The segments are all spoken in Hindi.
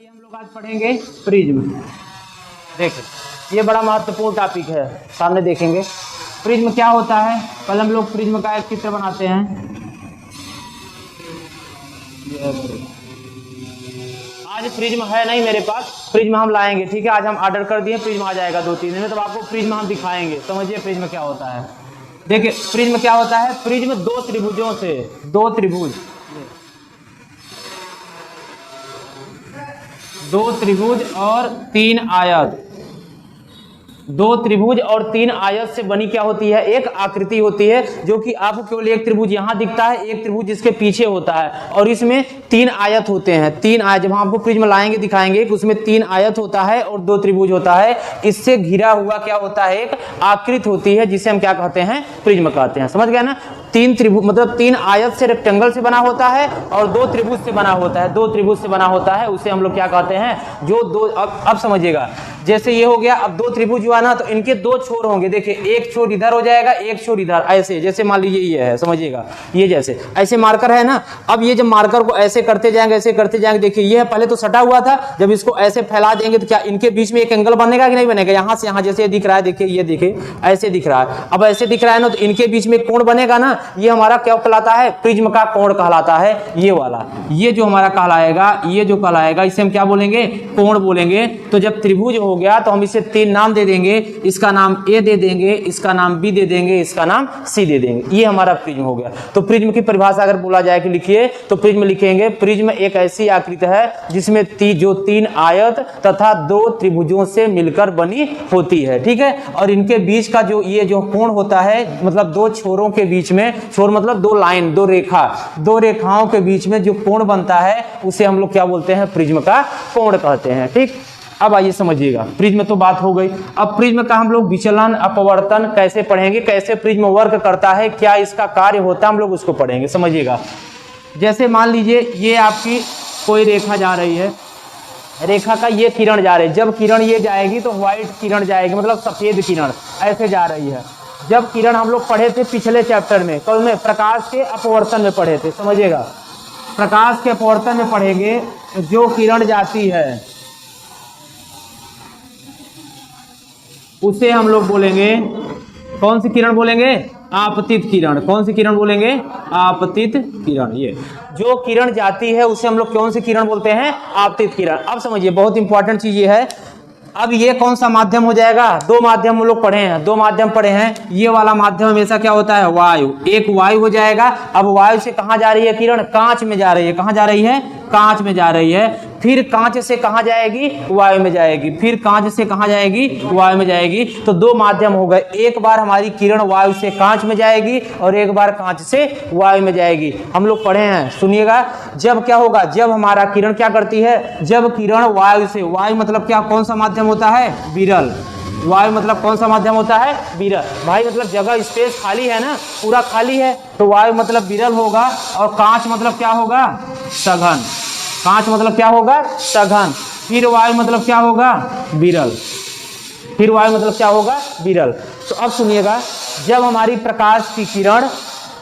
चलिए हम लोग आज पढ़ेंगे प्रिज्म। देखिए ये बड़ा महत्वपूर्ण टॉपिक है, सामने देखेंगे प्रिज्म क्या होता है। पहले हम लोग प्रिज्म का एक चित्र बनाते हैं। आज प्रिज्म है नहीं मेरे पास, प्रिज्म हम लाएंगे, ठीक है। आज हम ऑर्डर कर दिए, प्रिज्म आ जाएगा 2-3 दिन में, तो आपको प्रिज्म हम दिखाएंगे। समझिए प्रिज्म क्या होता है। देखिए प्रिज्म क्या होता है। प्रिज्म दो त्रिभुजों से, दो त्रिभुज और 3 आयत, 2 त्रिभुज और 3 आयत से बनी क्या होती है, एक आकृति होती है, जो कि आपको केवल एक त्रिभुज यहाँ दिखता है, एक त्रिभुज इसके पीछे होता है, और इसमें 3 आयत होते हैं। 3 आयत जब हम आपको प्रिज्म लाएंगे दिखाएंगे कि उसमें 3 आयत होता है और 2 त्रिभुज होता है। इससे घिरा हुआ क्या होता है, एक आकृति होती है, जिसे हम क्या कहते हैं, प्रिज्म कहते हैं। समझ गए ना। 3 त्रिभुज मतलब 3 आयत से, रेक्टेंगल से बना होता है, और 2 त्रिभुज से बना होता है, 2 त्रिभुज से बना होता है, उसे हम लोग क्या कहते हैं, जो दो। अब समझिएगा, जैसे ये हो गया, अब 2 त्रिभुज हुआ ना, तो इनके 2 छोर होंगे। देखिए एक छोर इधर हो जाएगा, एक छोर इधर, ऐसे। जैसे मान लीजिए ये है, समझिएगा, ये जैसे ऐसे मार्कर है ना। अब ये जब मार्कर को ऐसे करते जाएंगे, ऐसे करते जाएंगे, देखिए ये पहले तो सटा हुआ था, जब इसको ऐसे फैला देंगे तो क्या इनके बीच में एक एंगल बनेगा कि नहीं बनेगा। यहाँ से यहाँ जैसे दिख रहा है, देखिए ये देखिए ऐसे दिख रहा है। अब ऐसे दिख रहा है ना, तो इनके बीच में कोण बनेगा ना। ये हमारा क्या कहलाता है, प्रिज्म का कोण कहलाता है। ये वाला, ये जो हमारा कहलाएगा, ये जो कहलाएगा, इसे हम क्या बोलेंगे, कोण बोलेंगे। तो जब त्रिभुज हो गया तो हम इसे 3 नाम दे देंगे। इसका नाम ए दे देंगे, इसका नाम बी दे देंगे, इसका नाम सी दे देंगे। ये हमारा प्रिज्म हो गया। तो प्रिज्म की परिभाषा अगर बोला जाए कि लिखिए, तो प्रिज्म लिखेंगे, प्रिज्म एक ऐसी आकृति है जिसमें जो 3 आयत तथा 2 त्रिभुजों से मिलकर बनी होती है, ठीक है। और इनके बीच का जो ये जो कोण होता है, मतलब 2 छोरों के बीच में, छोर मतलब 2 लाइन, 2 रेखा, 2 रेखाओं के बीच में जो कोण बनता है, उसे हम लोग क्या बोलते हैं, प्रिज्म का कोण कहते हैं, ठीक। अब आइए समझिएगा, प्रिज्म तो बात हो गई। अब प्रिज्म का हम लोग विचलन, अपवर्तन कैसे पढ़ेंगे, कैसे प्रिज्म वर्क करता है, क्या इसका कार्य होता है, हम लोग उसको पढ़ेंगे। समझिएगा, जैसे मान लीजिए ये आपकी कोई रेखा जा रही है, रेखा का ये किरण जा रही है। जब किरण ये जाएगी तो व्हाइट किरण जाएगी, मतलब सफेद किरण ऐसे जा रही है। जब किरण हम लोग पढ़े थे पिछले चैप्टर में, कल में प्रकाश के अपवर्तन में पढ़े थे। समझिएगा, प्रकाश के अपवर्तन में पढ़ेंगे, जो किरण जाती है उसे हम लोग बोलेंगे, कौन सी किरण बोलेंगे, आपतित किरण। कौन सी किरण बोलेंगे, आपतित किरण। ये जो किरण जाती है उसे हम लोग कौन सी किरण बोलते हैं, आपतित किरण। अब समझिए, बहुत इंपॉर्टेंट चीज ये है। अब ये कौन सा माध्यम हो जाएगा, 2 माध्यम हम लोग पढ़े हैं, 2 माध्यम पढ़े हैं। ये वाला माध्यम हमेशा क्या होता है, वायु। एक वायु हो जाएगा। अब वायु से कहाँ जा रही है किरण, कांच में जा रही है। कहाँ जा रही है, कांच में जा रही है। फिर कांच से कहाँ जाएगी, वायु में जाएगी। फिर कांच से कहाँ जाएगी, वायु में जाएगी। तो 2 माध्यम हो गए। एक बार हमारी किरण वायु से कांच में जाएगी, और एक बार कांच से वायु में जाएगी। हम लोग पढ़े हैं, सुनिएगा। जब क्या होगा, जब हमारा किरण क्या करती है, जब किरण वायु से, वायु मतलब क्या, कौन सा माध्यम होता है, विरल। वायु मतलब कौन सा माध्यम होता है, विरल। भाई मतलब जगह स्पेस खाली है ना, पूरा खाली है, तो वायु मतलब विरल होगा। और कांच मतलब क्या होगा, सघन। कांच मतलब क्या होगा, सघन। फिर वायु मतलब क्या होगा, विरल। फिर वायु मतलब क्या होगा, विरल। तो अब सुनिएगा, जब हमारी प्रकाश की किरण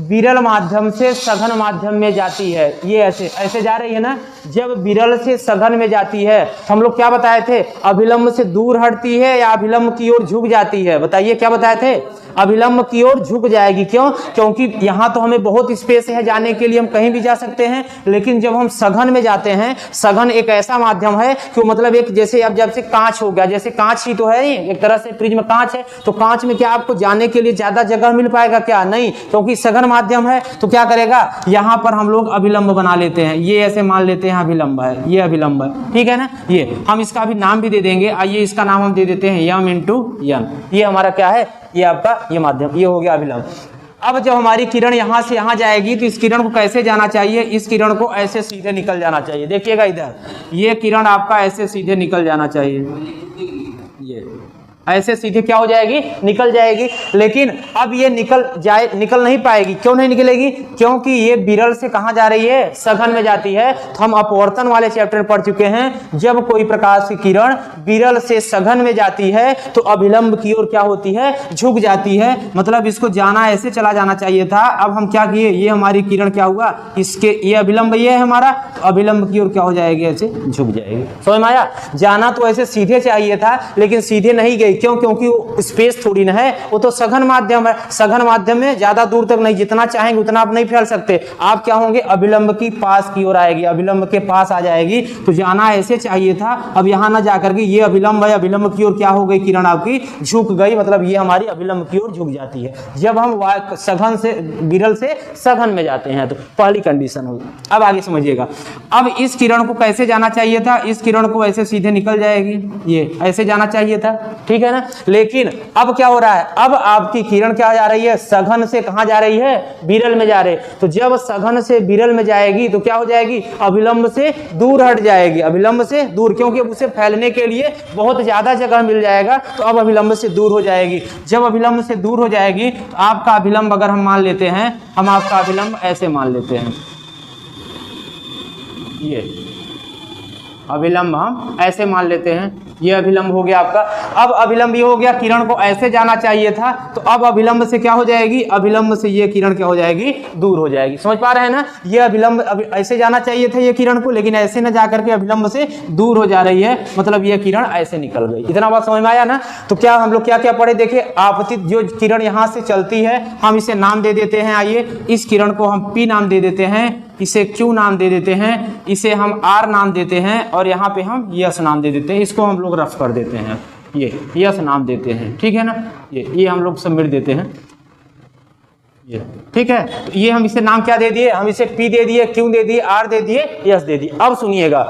विरल माध्यम से सघन माध्यम में जाती है, ये ऐसे ऐसे जा रही है ना, जब विरल से सघन में जाती है, हम लोग क्या बताए थे, अभिलंब से दूर हटती है या अभिलंब की ओर झुक जाती है। बताइए क्या बताए थे, अभिलंब की ओर झुक जाएगी। क्यों, क्योंकि यहाँ तो हमें बहुत स्पेस है जाने के लिए, हम कहीं भी जा सकते हैं। लेकिन जब हम सघन में जाते हैं, सघन एक ऐसा माध्यम है कि मतलब एक जैसे, अब जब से कांच हो गया, जैसे कांच ही तो है, एक तरह से प्रिज्म कांच है, तो कांच में क्या आपको जाने के लिए ज्यादा जगह मिल पाएगा क्या, नहीं, क्योंकि सघन माध्यम है। तो क्या करेगा, यहाँ पर हम लोग अभिलंब बना लेते हैं। ये ऐसे मान लेते हैं अभिलंब है, ये अभिलंब है, ठीक है ना। ये हम इसका भी नाम भी दे देंगे। आइए इसका नाम हम दे देते हैं यम इंटू यम। ये हमारा क्या है, ये आपका ये माध्यम, ये हो गया अभिलंब। अब जब हमारी किरण यहाँ से यहाँ जाएगी, तो इस किरण को कैसे जाना चाहिए, इस किरण को ऐसे सीधे निकल जाना चाहिए। देखिएगा इधर, ये किरण आपका ऐसे सीधे निकल जाना चाहिए। ये ऐसे सीधे क्या हो जाएगी, निकल जाएगी। लेकिन अब ये निकल नहीं पाएगी। क्यों नहीं निकलेगी? क्योंकि ये विरल से कहां जा रही है, सघन में जाती है। तो हम अपवर्तन वाले चैप्टर पढ़ चुके हैं, जब कोई प्रकाश की किरण विरल से सघन में जाती है तो अभिलंब की ओर क्या होती है, झुक जाती है। मतलब इसको जाना ऐसे चला जाना चाहिए था। अब हम क्या किए, ये हमारी किरण क्या हुआ, इसके ये अभिलंब ये है हमारा, तो अभिलंब की ओर क्या हो जाएगी, ऐसे झुक जाएगी। समझ में आया? जाना तो ऐसे सीधे चाहिए था, लेकिन सीधे नहीं गई। क्यों? क्योंकि वो स्पेस थोड़ी ना है, वो तो सघन माध्यम है। सघन माध्यम में ज्यादा दूर तक नहीं, जितना चाहेंगे उतना आप नहीं फैल सकते। आप क्या होंगे, अभिलंब की पास की ओर आएगी, अभिलंब के पास आ जाएगी। तो जाना ऐसे चाहिए था। अब यहाँ ना जाकर के ये अभिलंब है, अभिलंब की ओर क्या हो गई, किरण आपकी झुक गई। मतलब ये हमारी अभिलंब की ओर झुक जाती है जब हम सघन से विरल से सघन में जाते हैं। तो पहली कंडीशन होगी। अब आगे समझिएगा। अब इस किरण को कैसे जाना चाहिए था, इस किरण को ऐसे सीधे निकल जाएगी, ये ऐसे जाना चाहिए था, ठीक है ना। लेकिन अब क्या हो रहा है, अब आपकी किरण क्या जा रही है, सघन से कहां जा रही है, विरल में जा रही है। तो जब सघन से विरल में जाएगी तो क्या हो जाएगी, अभिलंब से दूर हट जाएगी, अभिलंब से दूर, क्योंकि उसे फैलने के लिए बहुत ज्यादा जगह मिल जाएगा। तो अब अभिलंब से दूर हो जाएगी। जब अभिलंब से दूर हो जाएगी तो आपका अभिलंब अगर हम मान लेते हैं, हम आपका अभिलंब ऐसे मान लेते हैं, ये अभिलंब हम ऐसे मान लेते हैं, ये अभिलंब हो गया आपका। अब अभिलंब ये हो गया, किरण को ऐसे जाना चाहिए था। तो अब अभिलंब से क्या हो जाएगी, अभिलंब से ये किरण क्या हो जाएगी, दूर हो जाएगी। समझ पा रहे हैं ना। ये अभिलंब ऐसे जाना चाहिए था ये किरण को, लेकिन ऐसे न जाकर के अभिलंब से दूर हो जा रही है। मतलब ये किरण ऐसे निकल गई। इतना बात समझ में आया ना। तो क्या हम लोग क्या क्या पढ़े, देखिए आपतित जो किरण यहाँ से चलती है, हम इसे नाम दे देते हैं। आइए, इस किरण को हम P नाम दे देते हैं, इसे Q नाम दे देते हैं, इसे हम R नाम देते हैं, और यहाँ पे हम यस नाम दे देते हैं। इसको हम लोग रफ कर देते हैं, ये यस नाम देते हैं, ठीक है ना। ये हम लोग सबमिट देते हैं, ये ठीक है। तो ये हम इसे नाम क्या दे दिए, हम इसे P दे दिए, Q दे दिए, R दे दिए, यस दे दिए। अब सुनिएगा,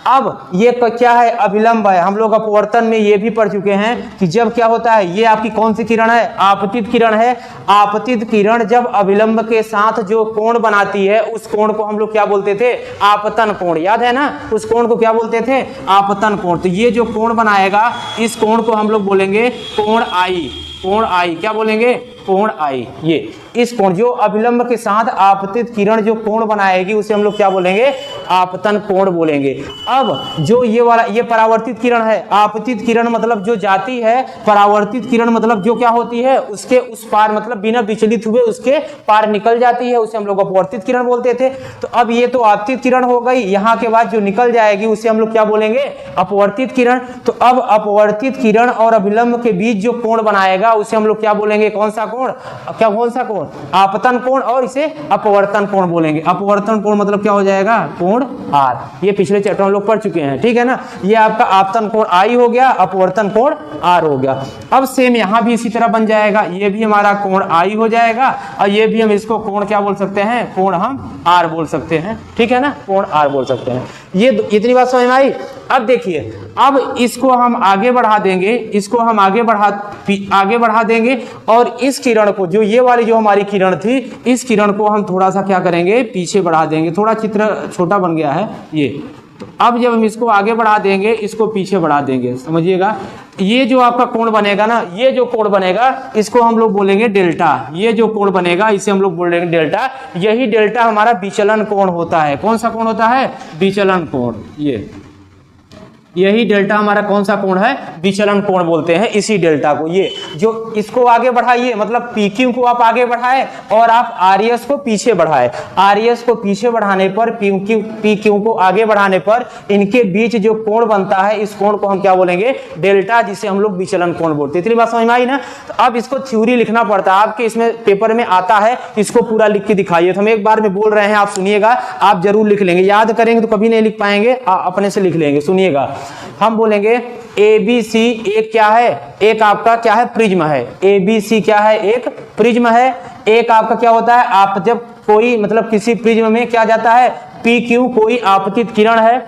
अब ये क्या है, अभिलंब है। हम लोग अपवर्तन में ये भी पढ़ चुके हैं कि जब क्या होता है, ये आपकी कौन सी किरण है, आपतित किरण है। आपतित किरण जब अभिलंब के साथ जो कोण बनाती है, उस कोण को हम लोग क्या बोलते थे, आपतन कोण। याद है ना, उस कोण को क्या बोलते थे, आपतन कोण। तो ये जो कोण बनाएगा, इस कोण को हम लोग बोलेंगे कोण आई। कोण आई क्या बोलेंगे, कोण आई। ये इस कोण जो अभिलंब के साथ आपतित किरण जो कोण बनाएगी, उसे हम लोग क्या बोलेंगे, आपतन कोण बोलेंगे। अब जो ये वाला, ये परावर्तित किरण है। आपतित किरण मतलब जो जाती है, परावर्तित किरण मतलब जो क्या होती है, उसके उस पार, मतलब बिना विचलित हुए उसके पार निकल जाती है, उसे हम लोग अपवर्तित किरण बोलते थे। तो अब ये तो आपतित किरण हो गई, यहाँ के बाद जो निकल जाएगी उसे हम लोग क्या बोलेंगे, अपवर्तित किरण। तो अब अपवर्तित किरण और अभिलंब के बीच जो कोण बनाएगा, उसे हम लोग क्या बोलेंगे, कौन सा कोण, क्या कौन सा कोण, आपतन कोण, और इसे अपवर्तन कोण बोलेंगे। अपवर्तन कोण मतलब क्या हो जाएगा, कोण आर। ये पिछले चैप्टर हम लोग पढ़ चुके हैं, ठीक है ना। ये आपका आपतन कोण आई हो गया, अपवर्तन कोण आर हो गया। अब सेम यहाँ भी इसी तरह बन जाएगा, ये भी हमारा कोण आई हो जाएगा, और ये भी हम इसको कोण क्या बोल सकते हैं, कोण हम आर बोल सकते हैं, ठीक है ना, कोण आर बोल सकते हैं। ये इतनी बात समझ में आई। अब देखिए, अब इसको हम आगे बढ़ा देंगे, इसको हम आगे बढ़ा देंगे, और इस किरण को, जो ये वाली जो हमारी किरण थी, इस किरण को हम थोड़ा सा क्या करेंगे, पीछे बढ़ा देंगे। थोड़ा चित्र छोटा बन गया है ये। तो अब जब हम इसको आगे बढ़ा देंगे, इसको पीछे बढ़ा देंगे, समझिएगा, ये जो आपका कोण बनेगा ना, ये जो कोण बनेगा, इसको हम लोग बोलेंगे डेल्टा। ये जो कोण बनेगा, इसे हम लोग बोलेंगे डेल्टा। यही डेल्टा हमारा विचलन कोण होता है। कौन सा कोण होता है, विचलन कोण। यही डेल्टा हमारा कौन सा कोण है, विचलन कोण बोलते हैं इसी डेल्टा को। ये जो इसको आगे बढ़ाइए, मतलब PQ को आप आगे बढ़ाए और आप RS को पीछे बढ़ाए। RS को पीछे बढ़ाने पर, PQ को आगे बढ़ाने पर, इनके बीच जो कोण बनता है, इस कोण को हम क्या बोलेंगे, डेल्टा, जिसे हम लोग विचलन कोण बोलते हैं। इतनी बात समझ में आई ना। तो अब इसको थ्योरी लिखना पड़ता है, आपके इसमें पेपर में आता है, इसको पूरा लिख के दिखाइए। तो हम एक बार में बोल रहे हैं, आप सुनिएगा, आप जरूर लिख लेंगे। याद करेंगे तो कभी नहीं लिख पाएंगे, अपने से लिख लेंगे। सुनिएगा, हम बोलेंगे ABC एक क्या है, एक आपका क्या है, प्रिज्म है। ABC क्या है, एक प्रिज्म है। एक आपका क्या होता है, आप जब कोई, मतलब किसी प्रिज्म में क्या जाता है, PQ कोई आपतित किरण है।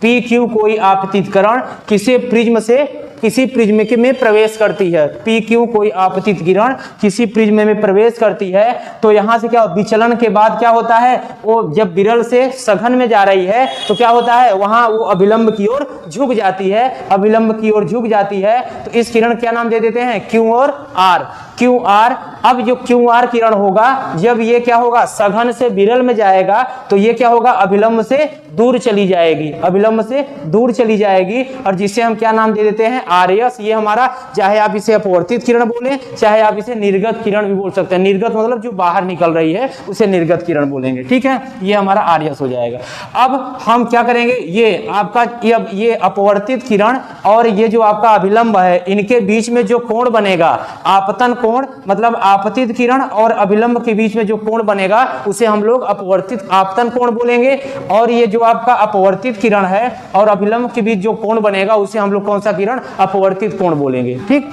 PQ कोई आपतित किरण किसी प्रिज्म से किसी प्रिज्म के में प्रवेश करती है, पी क्यू कोई आपतित किरण किसी प्रिज्म में प्रवेश करती है तो यहाँ से क्या विचलन के बाद क्या होता है, वो जब विरल से सघन में जा रही है तो क्या होता है, वहां वो अभिलंब की ओर झुक जाती है, अभिलंब की ओर झुक जाती है। तो इस किरण क्या नाम दे देते हैं, क्यू और आर, क्यू आर। अब जो क्यू आर किरण होगा जब ये क्या होगा सघन से विरल में जाएगा तो ये क्या होगा, अभिलंब से दूर चली जाएगी, अभिलंब से दूर चली जाएगी और जिसे हम क्या नाम दे देते हैं, आर एस। ये हमारा, चाहे आप इसे अपवर्तित किरण बोले, चाहे आप इसे निर्गत किरण भी बोल सकते हैं। निर्गत मतलब जो बाहर निकल रही है उसे निर्गत किरण बोलेंगे, ठीक है। ये हमारा आर एस हो जाएगा। अब हम क्या करेंगे, ये आपका ये अपवर्तित किरण और ये जो आपका अभिलंब है, इनके बीच में जो कोण बनेगा, आपतन कोण मतलब आपतित किरण और अभिलंब के बीच में जो कोण बनेगा उसे हम लोग अपवर्तित आपतन कोण बोलेंगे। और ये जो आपका अपवर्तित किरण है और अभिलंब के बीच जो कोण बनेगा उसे हम लोग कौन सा किरण, अपवर्तित कोण बोलेंगे, ठीक।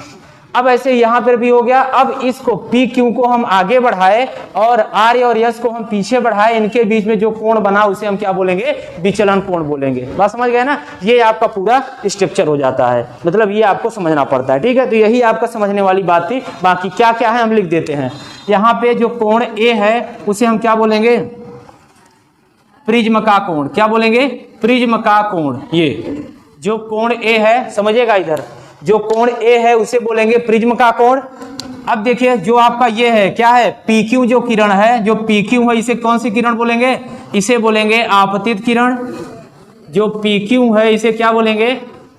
अब ऐसे यहाँ पर भी हो गया। अब इसको पी क्यू को हम आगे बढ़ाए और आर और यस को हम पीछे बढ़ाए, इनके बीच में जो कोण बना उसे हम क्या बोलेंगे, विचलन कोण बोलेंगे। बात समझ गए ना, ये आपका पूरा स्ट्रक्चर हो जाता है, मतलब ये आपको समझना पड़ता है, ठीक है। तो यही आपका समझने वाली बात थी। बाकी क्या क्या है हम लिख देते हैं। यहाँ पे जो कोण ए है उसे हम क्या बोलेंगे, प्रिज्म का कोण, क्या बोलेंगे, प्रिज्म का कोण। ये जो कोण ए है, समझिएगा इधर, जो कोण ए है उसे बोलेंगे प्रिज्म का कोण। अब देखिए जो आपका ये है क्या है, पी क्यू जो किरण है, जो पी क्यू है इसे कौन सी किरण बोलेंगे, इसे बोलेंगे आपतित किरण। जो पी क्यू है इसे क्या बोलेंगे,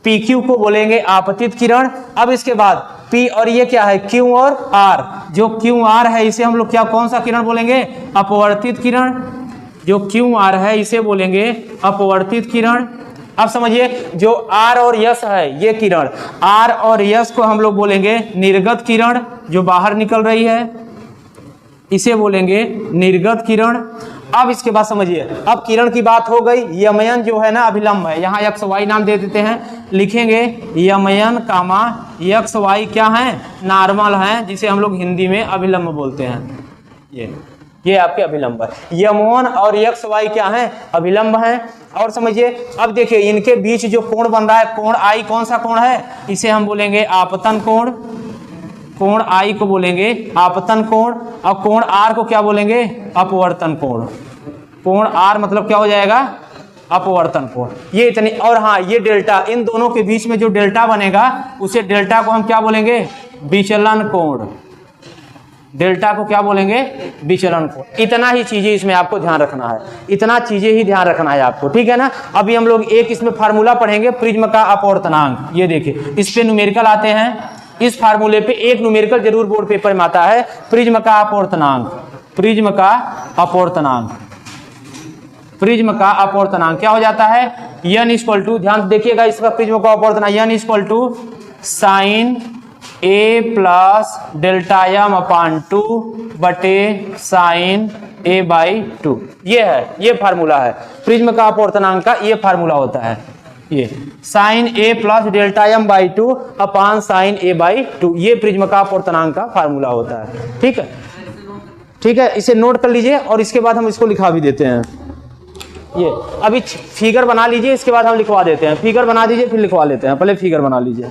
पी क्यू को बोलेंगे आपतित किरण। अब इसके बाद पी और ये क्या है, क्यू और आर, जो क्यू आर है इसे हम लोग क्या कौन सा किरण बोलेंगे, अपवर्तित किरण। जो क्यू आर है इसे बोलेंगे अपवर्तित किरण। अब समझिए जो आर और यस है, ये किरण आर और यस को हम लोग बोलेंगे निर्गत किरण, जो बाहर निकल रही है इसे बोलेंगे निर्गत किरण। अब इसके बाद समझिए, अब किरण की बात हो गई। यमयन जो है ना अभिलंब है, यहाँ एक्स वाई नाम दे देते हैं, लिखेंगे यमयन कामा एक्स वाई क्या है, नॉर्मल है, जिसे हम लोग हिंदी में अभिलंब बोलते हैं। ये आपके अभिलंब है। यमोन और एक्स वाई क्या है, अभिलंब है। और समझिए अब देखिए इनके बीच जो कोण बन रहा है, कोण आई कौन सा कोण है, इसे हम बोलेंगे आपतन कोण। कोण आई को बोलेंगे आपतन कोण और कोण आर को क्या बोलेंगे, अपवर्तन कोण। कोण आर मतलब क्या हो जाएगा, अपवर्तन कोण। ये इतनी, और हाँ ये डेल्टा, इन दोनों के बीच में जो डेल्टा बनेगा उसे डेल्टा को हम क्या बोलेंगे, विचलन कोण। डेल्टा को क्या बोलेंगे, विचलन कोण। इतना ही चीजें इसमें आपको ध्यान रखना है, इतना चीजें ही ध्यान रखना है आपको, ठीक है ना। अभी हम लोग एक इसमें फार्मूला पढ़ेंगे प्रिज्म का अपवर्तनांक। ये देखिए इस पे न्यूमेरिकल आते हैं, इस फार्मूले पे एक न्यूमेरिकल जरूर बोर्ड पेपर में आता है, प्रिज्म का अपवर्तनांक। प्रिज्म का अपवर्तनांक, प्रिज्म का अपवर्तनांक क्या हो जाता है, n इक्वल टू, ध्यान देखिएगा इसका प्रिज्म का अपवर्तनांक, n equal to sine a plus delta m upon 2 बटे साइन a बाई 2। ये है, ये फार्मूला है प्रिज्म का अपवर्तनांक का, ये फार्मूला होता है, ये sine a plus delta m by 2 upon sine a by 2, ये प्रिज्म का अपवर्तनांक का फार्मूला होता है, ठीक है। ठीक है, इसे नोट कर लीजिए और इसके बाद हम इसको लिखा भी देते हैं। ये अभी फिगर बना लीजिए, इसके बाद हम लिखवा देते हैं। फिगर बना दीजिए फिर लिखवा लेते हैं, पहले फिगर बना लीजिए।